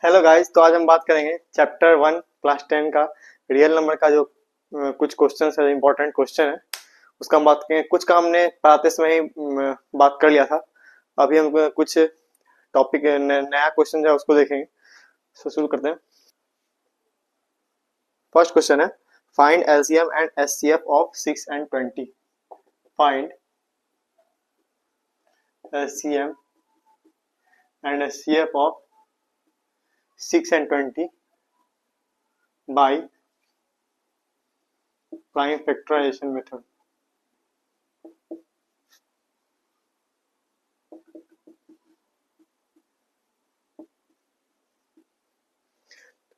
Hello guys, तो आज हम बात करेंगे चैप्टर 1 क्लास 10 का रियल नंबर का जो कुछ क्वेश्चन है, इंपॉर्टेंट क्वेश्चन है उसका हम बात करेंगे। कुछ का हमने पढ़ाते समय ही बात कर लिया था। अभी हम कुछ टॉपिक नया क्वेश्चन जो है उसको देखेंगे। तो शुरू करते हैं। फर्स्ट क्वेश्चन है, find LCM and HCF of 6 and 20। Find LCM and HCF of 6 and 20 by prime factorization method।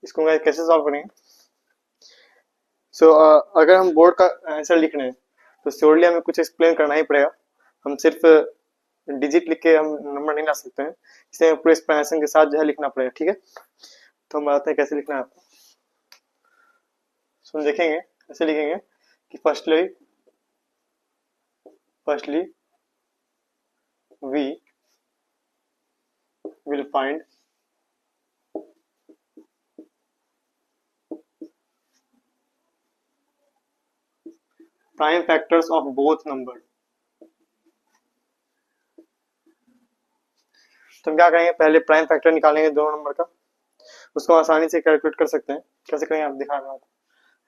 इसको कैसे सॉल्व करेंगे? अगर हम बोर्ड का आंसर लिख रहे हैं तो श्योरली हमें कुछ एक्सप्लेन करना ही पड़ेगा। हम सिर्फ डिजिट लिख के हम नंबर नहीं ला सकते हैं, इसलिए पूरे एक्सप्लेनेशन के साथ जो है लिखना पड़ेगा। ठीक है, तो हम बताते हैं कैसे लिखना है आपको। हम देखेंगे, ऐसे लिखेंगे कि firstly we will find prime factors of both number. तो हम क्या करेंगे, पहले प्राइम फैक्टर निकालेंगे दोनों नंबर का। उसको आसानी से कैलकुलेट कर सकते हैं। कैसे करेंगे आप दिखा रहे हैं।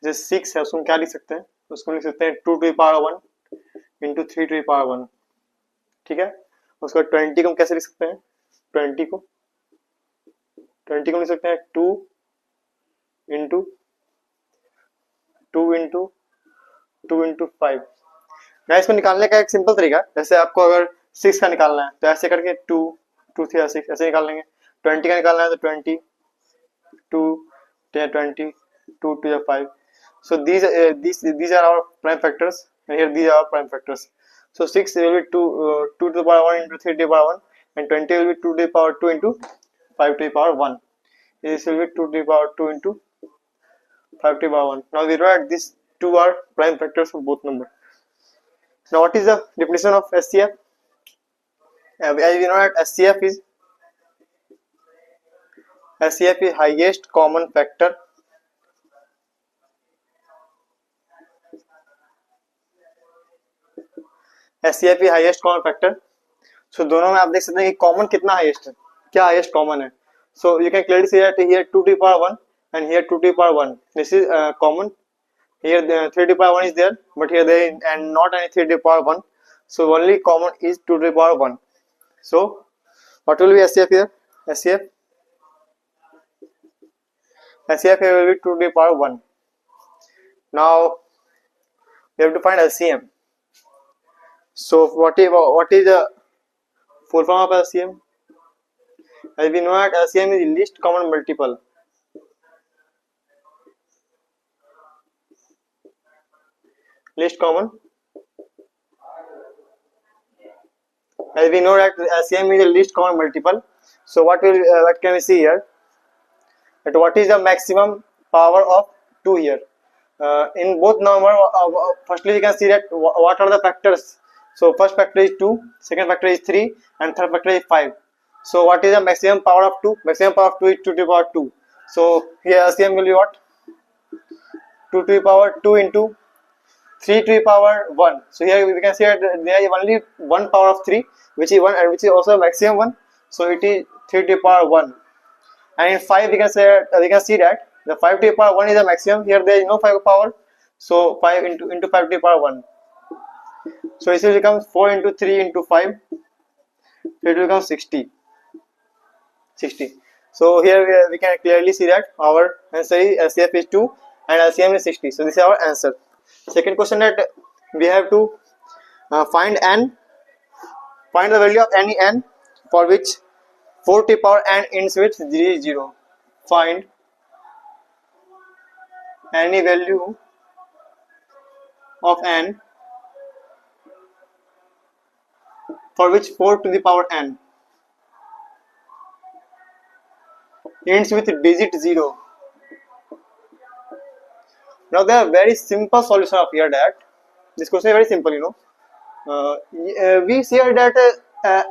जैसे 6 है उसको हम क्या लिख सकते हैं, उसको लिख सकते हैं 2 to the power 1 into 3 to the power 1। ठीक है, उसको 20 को हम कैसे लिख सकते हैं, 20 को लिख सकते हैं 2 into 5। गाइस, इसको निकालने का एक सिंपल तरीका है। जैसे आपको अगर 6 का निकालना है तो ऐसे करके 2 2 3 6 ऐसे निकाल लेंगे। 20 का निकालना है तो 20 2 20 2 to the 5। So these are our prime factors, and here these are our prime factors. So 6 will be 2 to the power 1 into 3 to the power 1, and 20 will be 2 to the power 2 into 5 to the power 1. This will be 2 to the power 2 into 5 to the power 1. Now we write these two are prime factors of both numbers. Now what is the definition of HCF? As we know that HCF is highest common factor. HCF is highest common factor. So दोनों में आप देख सकते हैं कि common कितना highest है, क्या हाईएस्ट कॉमन है। So you can clearly see that here 2 to the power 1 and here 2 to the power 1. This is common. Here the 3 to the power 1 is there, but here there and not any 3 to the power 1. So only common is 2 to the power 1. So what will be HCF here? HCF here will be 2 to the power 1. Now we have to find LCM. So what is the full form of LCM? As we know that LCM is least common multiple. Least common. As we know that LCM is the least common multiple. So what can we see here? That what is the maximum power of 2 here? In both number, firstly we can see that what are the factors. So first factor is 2, second factor is 3, and third factor is 5. So what is the maximum power of 2? Maximum power of 2 is 2 to the power 2. So here LCM will be what? 2 to the power 2 into 3 to the power 1. So here we can see that there is only one power of 3, which is 1 and which is also maximum 1. So it is 3 to the power 1. And in 5 we can see that the 5 to the power 1 is the maximum. Here there is no 5 power. So 5 into 5 to the power 1. So this will become 4 into 3 into 5. So it will become 60. So here we can clearly see that our answer is LCF is 2 and LCM is 60. So this is our answer. Second question, that we have to find the value of any n for which 4 to the power n ends with 0. Find any value of n for which 4 to the power n ends with digit 0. Now there are very simple solution of here that this question is very simple. We say that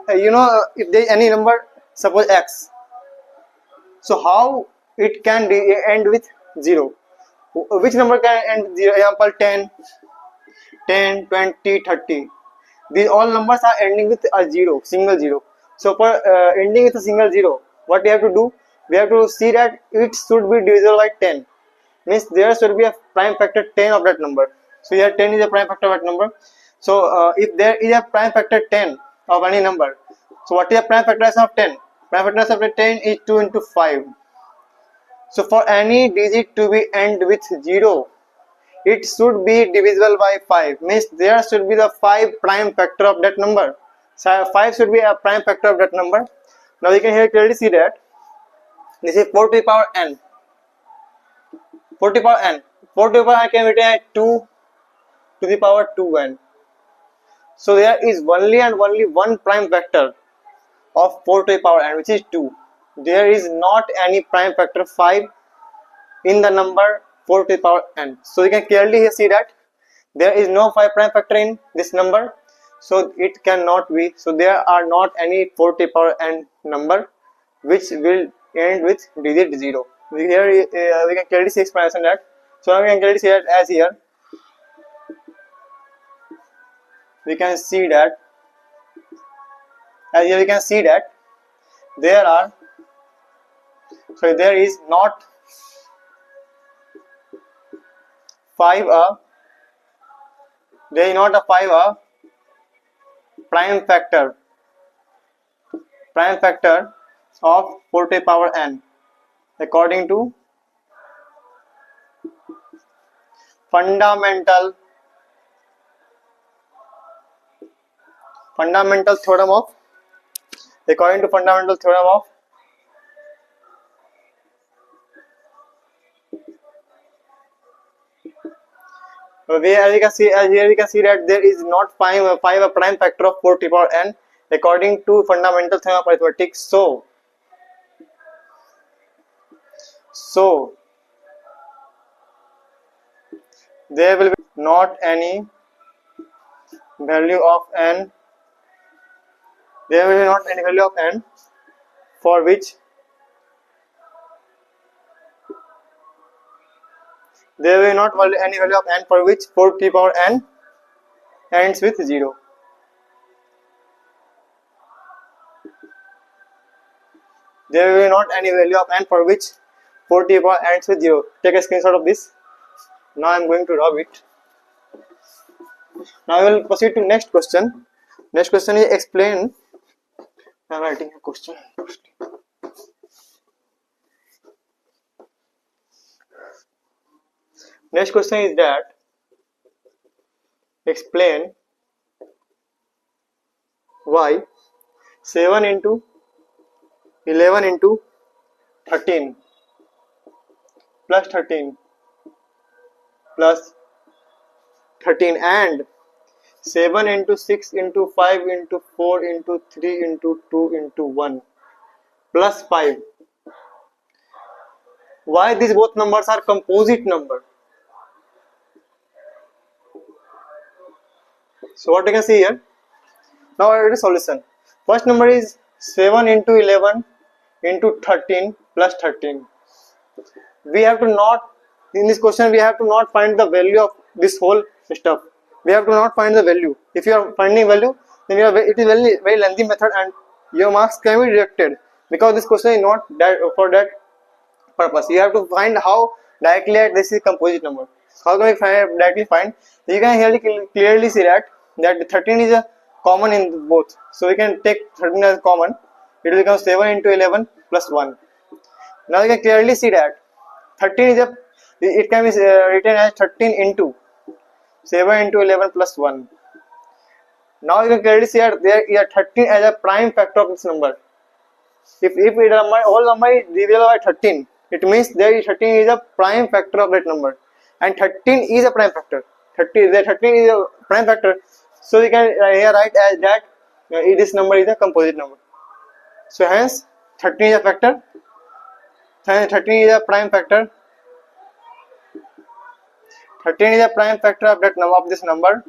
if there is any number, suppose x, So how it can end with 0? Which number can end with 0? Example 10, 20, 30. These all numbers are ending with a 0, single 0. So for ending with a single 0, what we have to do? We have to see that it should be divisible by 10. Means there should be a prime factor 10 of that number. So here 10 is a prime factor of that number. So if there is a prime factor 10 of any number, so what is the prime factorization of 10? Prime factorization of 10 is 2 into 5. So for any digit to be end with 0, it should be divisible by 5. Means there should be the 5 prime factor of that number. So 5 should be a prime factor of that number. Now we can here clearly see that this is 4 to the power n. 4 to the power n. 4 to the power n can be written as 2 to the power 2n. So there is only and only one prime factor of 4 to the power n, which is 2. There is not any prime factor 5 in the number 4 to the power n. So you can clearly see that there is no 5 prime factor in this number. So it cannot be. So there are not any 4 to the power n number which will end with digit 0. Here we can clearly see explanation that. So we can clearly see that as here. We can see that as here we can see that there is not 5 there is not a 5 prime factor of 4 to the power n according to fundamental theorem of where as here we can see that there is not 5 a prime factor of 4 to the power n according to fundamental theorem of arithmetic. So there will be not any value of n. There will be not any value of n for which there will not any value of n for which 4 to the power n ends with 0. There will not any value of n for which 4 to the power ends with 0. Take a screenshot of this. Now I am going to rub it. Now I will proceed to next question. Next question is explain. I am writing a question. Next question is that explain why 7 into 11 into 13 plus 13 plus 13 and 7 into 6 into 5 into 4 into 3 into 2 into 1 plus 5. Why these both numbers are composite number? So what you can see here. Now I write a solution. First number is 7 into 11 into 13 plus 13. We have to not, in this question we have to not find the value of this whole stuff. We have to not find the value. If you are finding value, then it is very lengthy method and your marks can be deducted because this question is not that for that purpose. You have to find how directly this is composite number. How can we directly find? You can clearly see that 13 is a common in both. So we can take 13 as common. It will become 7 into 11 plus 1. Now you can clearly see that 13 is it can be written as 13 into 7 into 11 plus 1. Now you can clearly see that there is 13 as a prime factor of this number. If whole number is divisible by 13, it means there is 13 is a prime factor of that number, and 13 is a prime factor. 13 is a prime factor. So we can here write as that this number is a composite number. So hence 13 is a factor. 13 is a prime factor. 13 is a prime factor of that number of this number.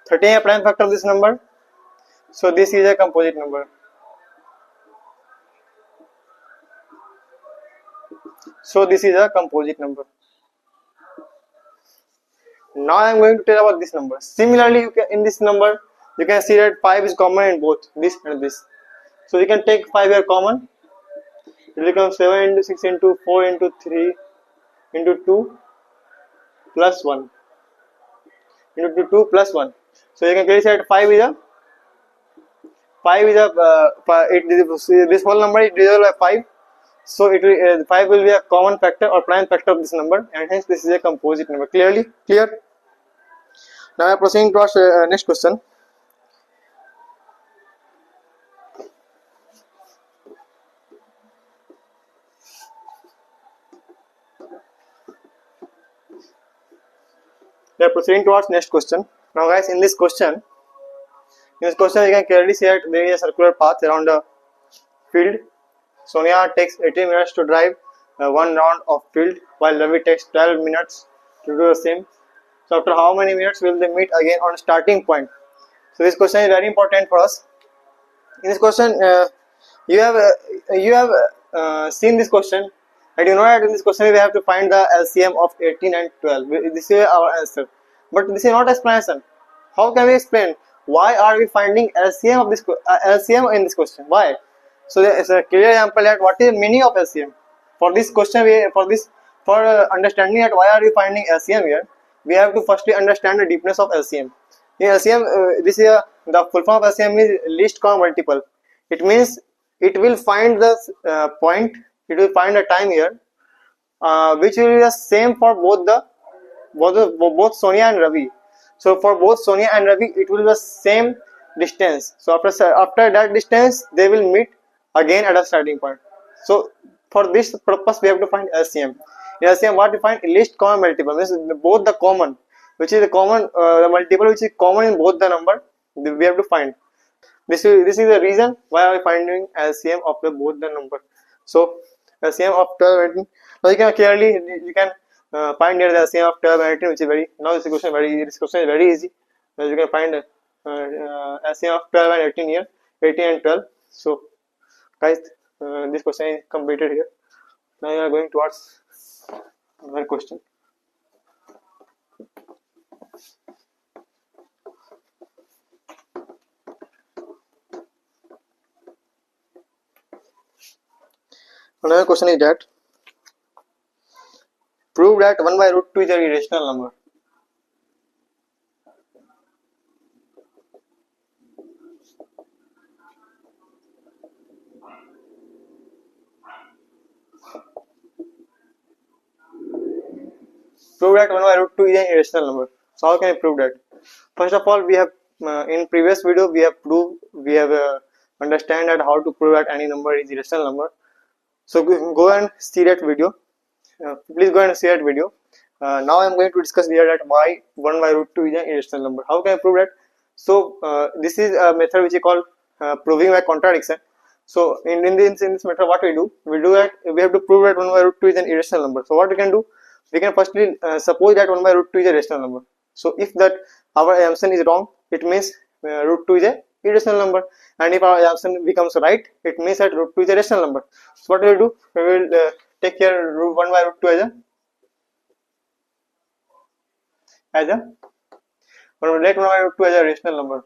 13 is a prime factor of this number. So this is a composite number. So this is a composite number. Now I am going to tell about this number. Similarly, you can, in this number you can see that 5 is common in both this and this. So you can take 5 here common. It will become 7 into 6 into 4 into 3 into 2 plus 1 into 2 plus 1. So you can clearly say that 5 is a this whole number is divisible by 5. So it will 5 will be a common factor or prime factor of this number, and hence this is a composite number. Clearly clear. Now I am proceeding to ask next question. We are proceeding towards next question. Now guys, in this question you can clearly see that there is a circular path around the field. Sonia takes 18 minutes to drive one round of field, while Ravi takes 12 minutes to do the same. So after how many minutes will they meet again on starting point? So this question is very important for us. In this question you have seen this question, and you know that in this question we have to find the LCM of 18 and 12. This is our answer, but this is not explanation. How can we explain why are we finding LCM of this LCM in this question? Why? So there is a clear example that what is the meaning of LCM. For this question, for understanding that why are we finding LCM here, we have to firstly understand the deepness of LCM. In LCM, the full form of LCM is least common multiple. It means it will find the point, it will find a time here, which will be the same for both Sonia and Ravi. So for both Sonia and Ravi, it will be the same distance. So after that distance, they will meet again at a starting point. So for this purpose, we have to find LCM. In LCM, what we find? Least common multiple means both the common, which is the common the multiple which is common in both the number, we have to find. This is the reason why we are finding LCM of both the number. So LCM of 12 and 18. Now you can clearly find here the LCM of 12 and 18, which is very, now this question is very easy. Now you can find LCM of 12 and 18 here, 18 and 12. So guys, this question is completed here. Now we are going towards another question. Another question is that prove that 1 by root 2 is an irrational number. Prove that 1 by root 2 is an irrational number. So how can I prove that? First of all, we have in previous video we have understand that how to prove that any number is irrational number. So go and see that video. Please go and see that video. Now I am going to discuss here that why 1 by root 2 is an irrational number. How can I prove that? So this is a method which is called proving by contradiction. So in this method, what we do that we have to prove that 1 by root 2 is an irrational number. So what we can do? We can firstly suppose that 1 by root 2 is a rational number. So if that our assumption is wrong, it means root 2 is a irrational number, and if our assumption becomes right, it means that root 2 is a rational number. So what we will do? We will take here 1 by root 2 as a let 1 by root 2 as a rational number.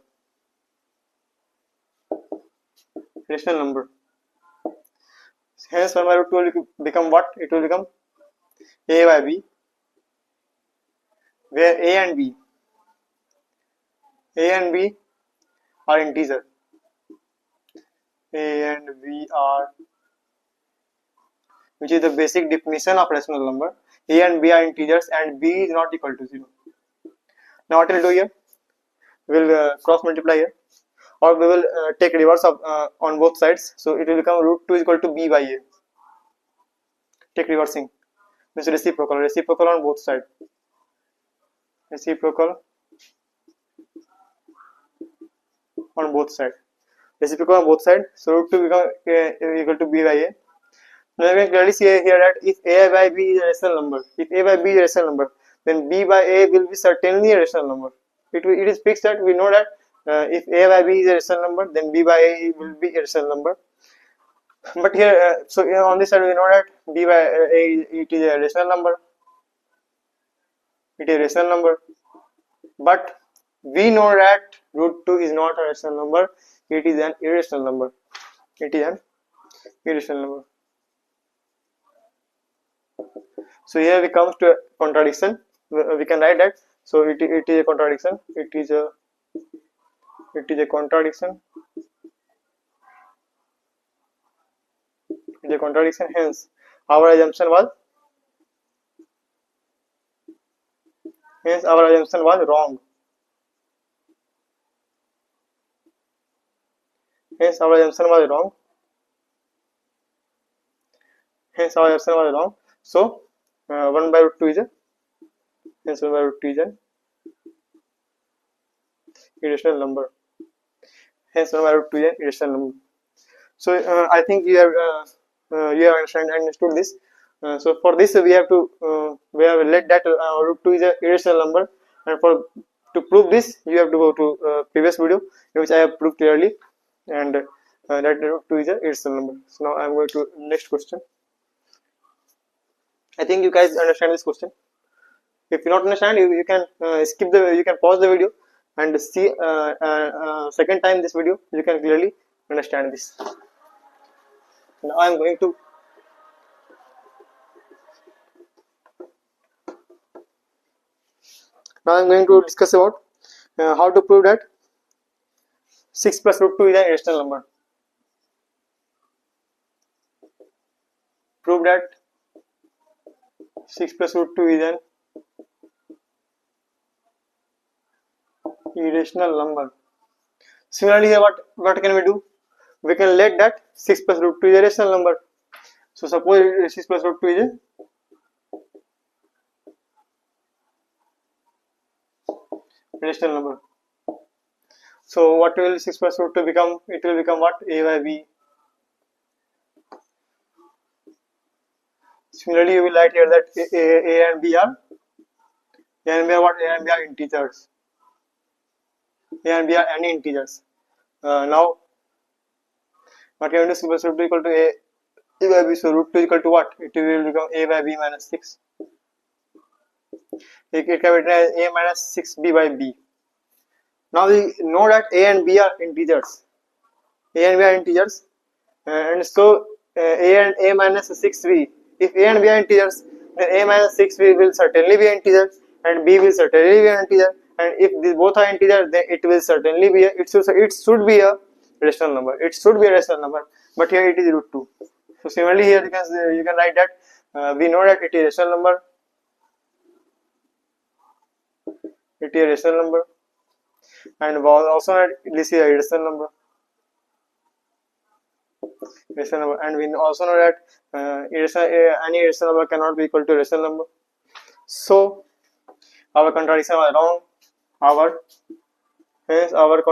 Hence 1 by root 2 will become what? It will become a by b, where a and b are integer. A and b are, which is the basic definition of rational number. A and b are integers, and b is not equal to 0. Now what we will do here? We will cross multiply here, or we will take reverse of on both sides. So it will become root 2 is equal to b by a. Take reversing. Means reciprocal on both sides. Reciprocal on both sides. So root 2 become equal to b by a. Now we can clearly see here that if a by b is a rational number, then b by a will be certainly a rational number. It is fixed that we know that if a by b is a rational number, then b by a will be a rational number. But here, so on this side we know that b by a it is a rational number. It is a rational number. But we know that root 2 is not a rational number. It is an irrational number. It is an irrational number. So here we come to a contradiction. We can write that. So it is a contradiction. It is a contradiction. It is a contradiction. Hence, our assumption was wrong. Hence, our assumption was wrong. So 1 by root 2 is a irrational number. Hence 1 by root 2 is an irrational number. So I think you have understood this. So for this we have let that root 2 is a irrational number, and to prove this you have to go to previous video in which I have proved clearly, and that root 2 is a irrational number. So now I am going to next question. I think you guys understand this question. If you not understand, you can skip you can pause the video and see second time this video. You can clearly understand this. Now I am going to discuss about how to prove that 6 plus root 2 is an irrational number. Prove that 6 plus root 2 is an irrational number. Similarly, here what can we do? We can let that 6 plus root 2 is a rational number. So suppose 6 plus root 2 is a rational number. So what will 6 plus root 2 become? It will become what? A by b. Similarly, you will write here that a and b are what? A and b are integers. A and b are any integers. Now what you have to do? 6 plus root 2 equal to a by b. So root 2 equal to what? It will become a by b minus 6. It can be written as a minus 6b by b. Now we know that a and b are integers. And so a and a minus 6b. If a and b are integers, then a minus 6b will certainly be an integer, and b will certainly be an integer. And if these both are integers, then it will certainly be it should be a rational number. But here it is root 2. So similarly here you can write that we know that it is a rational number. It is a rational number, and also that this is a rational number. And we also know that any irrational number cannot be equal to a rational number. So our contradiction was wrong. Hence our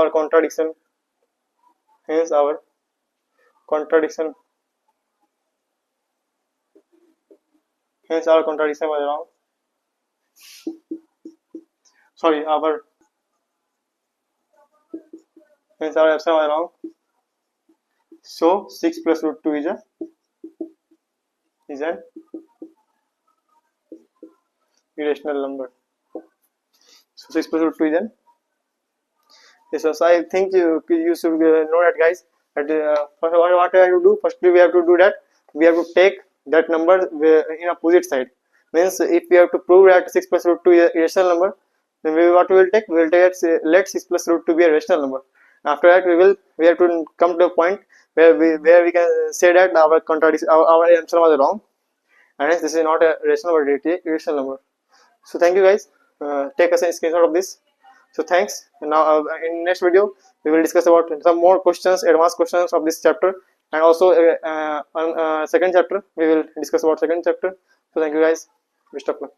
contradiction was wrong. Sorry, hence our assumption was wrong. So 6 plus root 2 is an irrational number. So 6 plus root 2 is an. So I think you should know that, guys. That first what we have to do? Firstly, we have to do that. We have to take that number in opposite side. Means if we have to prove that 6 plus root 2 is a irrational number, then what we will take? We will take let 6 plus root 2 be a rational number. After that, we have to come to a point where we can say that our assumption was wrong, and hence this is not a rational number, it is a irrational number. So thank you, guys. Take a screenshot of this. So thanks. And now in next video we will discuss about some more questions, advanced questions of this chapter, and also on second chapter we will discuss about second chapter. So thank you, guys. Best of luck.